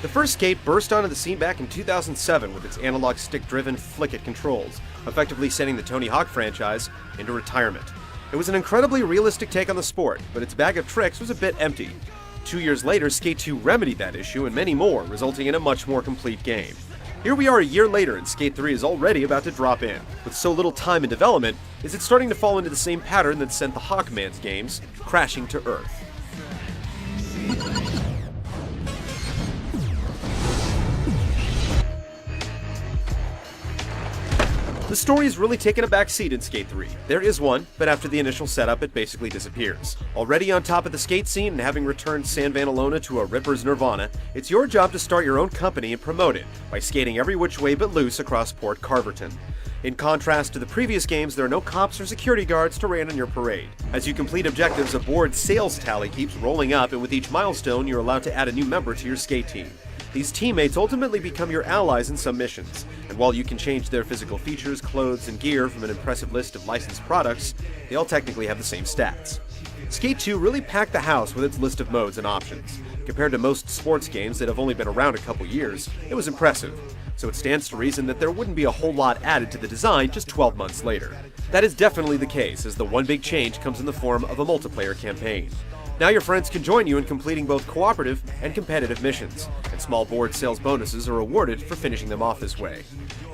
The first skate burst onto the scene back in 2007 with its analog stick-driven flick-it controls, effectively sending the Tony Hawk franchise into retirement. It was an incredibly realistic take on the sport, but its bag of tricks was a bit empty. 2 years later, Skate 2 remedied that issue and many more, resulting in a much more complete game. Here we are a year later and Skate 3 is already about to drop in. With so little time in development, is it starting to fall into the same pattern that sent the Hawkman's games crashing to earth. The story has really taken a back seat in Skate 3. There is one, but after the initial setup, it basically disappears. Already on top of the skate scene and having returned San Vanalona to a ripper's nirvana, it's your job to start your own company and promote it by skating every which way but loose across Port Carverton. In contrast to the previous games, there are no cops or security guards to rain on your parade. As you complete objectives, a board sales tally keeps rolling up, and with each milestone, you're allowed to add a new member to your skate team. These teammates ultimately become your allies in some missions, and while you can change their physical features, clothes, and gear from an impressive list of licensed products, they all technically have the same stats. Skate 2 really packed the house with its list of modes and options. Compared to most sports games that have only been around a couple years, it was impressive, so it stands to reason that there wouldn't be a whole lot added to the design just 12 months later. That is definitely the case, as the one big change comes in the form of a multiplayer campaign. Now your friends can join you in completing both cooperative and competitive missions, and small board sales bonuses are awarded for finishing them off this way.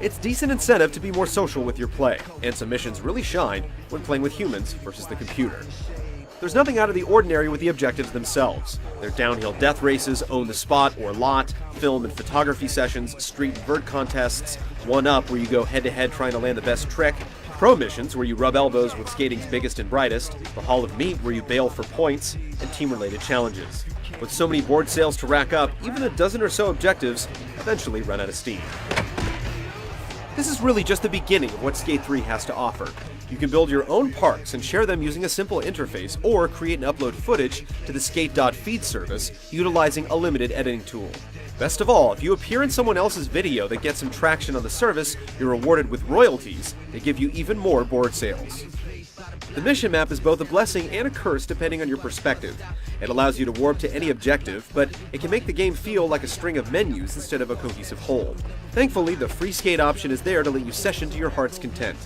It's decent incentive to be more social with your play, and some missions really shine when playing with humans versus the computer. There's nothing out of the ordinary with the objectives themselves. They're downhill death races, own the spot or lot, film and photography sessions, street and vert contests, one-up where you go head-to-head trying to land the best trick, pro missions where you rub elbows with skating's biggest and brightest, the Hall of Meat where you bail for points, and team-related challenges. With so many board sales to rack up, even a dozen or so objectives eventually run out of steam. This is really just the beginning of what Skate 3 has to offer. You can build your own parks and share them using a simple interface, or create and upload footage to the skate.feed service utilizing a limited editing tool. Best of all, if you appear in someone else's video that gets some traction on the service, you're rewarded with royalties that give you even more board sales. The mission map is both a blessing and a curse depending on your perspective. It allows you to warp to any objective, but it can make the game feel like a string of menus instead of a cohesive whole. Thankfully, the free skate option is there to let you session to your heart's content.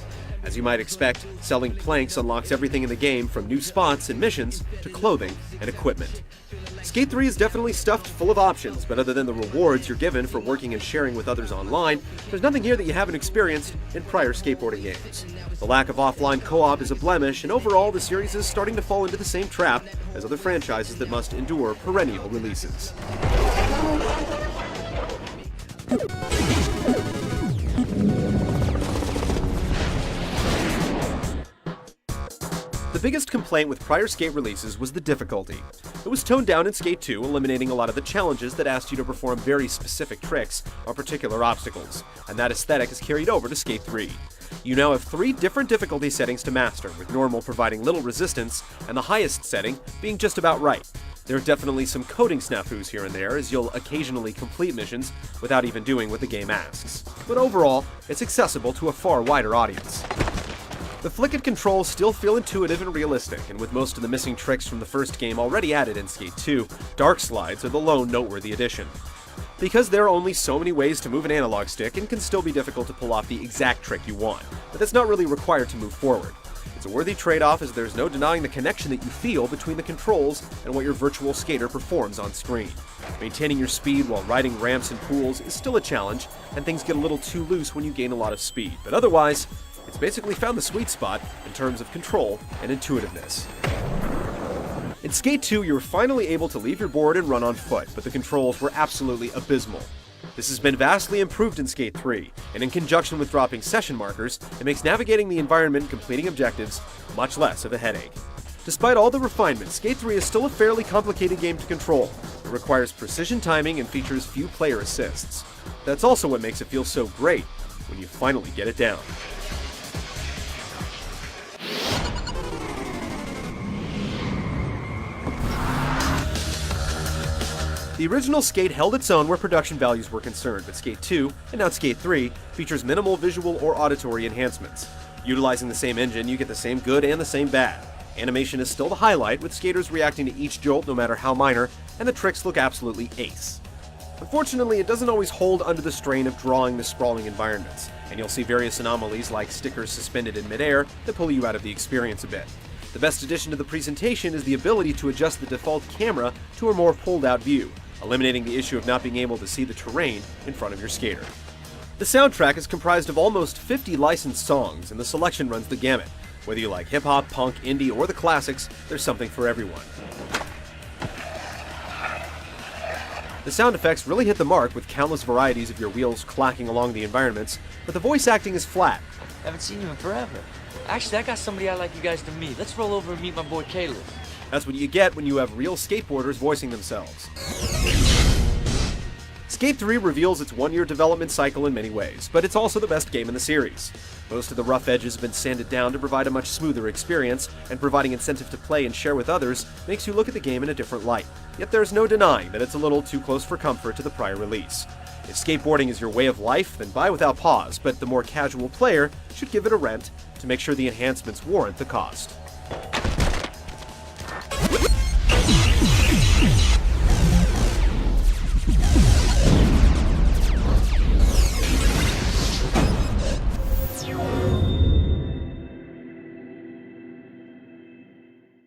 As you might expect, selling planks unlocks everything in the game from new spots and missions to clothing and equipment. Skate 3 is definitely stuffed full of options, but other than the rewards you're given for working and sharing with others online, there's nothing here that you haven't experienced in prior skateboarding games. The lack of offline co-op is a blemish, and overall the series is starting to fall into the same trap as other franchises that must endure perennial releases. The biggest complaint with prior Skate releases was the difficulty. It was toned down in Skate 2, eliminating a lot of the challenges that asked you to perform very specific tricks on particular obstacles, and that aesthetic is carried over to Skate 3. You now have 3 different difficulty settings to master, with normal providing little resistance, and the highest setting being just about right. There are definitely some coding snafus here and there, as you'll occasionally complete missions without even doing what the game asks. But overall, it's accessible to a far wider audience. The flick-it controls still feel intuitive and realistic, and with most of the missing tricks from the first game already added in Skate 2, dark slides are the lone noteworthy addition. Because there are only so many ways to move an analog stick, it can still be difficult to pull off the exact trick you want, but that's not really required to move forward. It's a worthy trade-off, as there's no denying the connection that you feel between the controls and what your virtual skater performs on screen. Maintaining your speed while riding ramps and pools is still a challenge, and things get a little too loose when you gain a lot of speed, but otherwise, it's basically found the sweet spot in terms of control and intuitiveness. In Skate 2, you were finally able to leave your board and run on foot, but the controls were absolutely abysmal. This has been vastly improved in Skate 3, and in conjunction with dropping session markers, it makes navigating the environment and completing objectives much less of a headache. Despite all the refinement, Skate 3 is still a fairly complicated game to control. It requires precision timing and features few player assists. That's also what makes it feel so great when you finally get it down. The original Skate held its own where production values were concerned, but Skate 2, and now Skate 3, features minimal visual or auditory enhancements. Utilizing the same engine, you get the same good and the same bad. Animation is still the highlight, with skaters reacting to each jolt no matter how minor, and the tricks look absolutely ace. Unfortunately, it doesn't always hold under the strain of drawing the sprawling environments, and you'll see various anomalies like stickers suspended in midair that pull you out of the experience a bit. The best addition to the presentation is the ability to adjust the default camera to a more pulled-out view, eliminating the issue of not being able to see the terrain in front of your skater. The soundtrack is comprised of almost 50 licensed songs, and the selection runs the gamut. Whether you like hip-hop, punk, indie, or the classics, there's something for everyone. The sound effects really hit the mark with countless varieties of your wheels clacking along the environments, but the voice acting is flat. Haven't seen you in forever. Actually, I got somebody I'd like you guys to meet. Let's roll over and meet my boy Caleb. That's what you get when you have real skateboarders voicing themselves. Skate 3 reveals its one-year development cycle in many ways, but it's also the best game in the series. Most of the rough edges have been sanded down to provide a much smoother experience, and providing incentive to play and share with others makes you look at the game in a different light. Yet there's no denying that it's a little too close for comfort to the prior release. If skateboarding is your way of life, then buy without pause, but the more casual player should give it a rent to make sure the enhancements warrant the cost.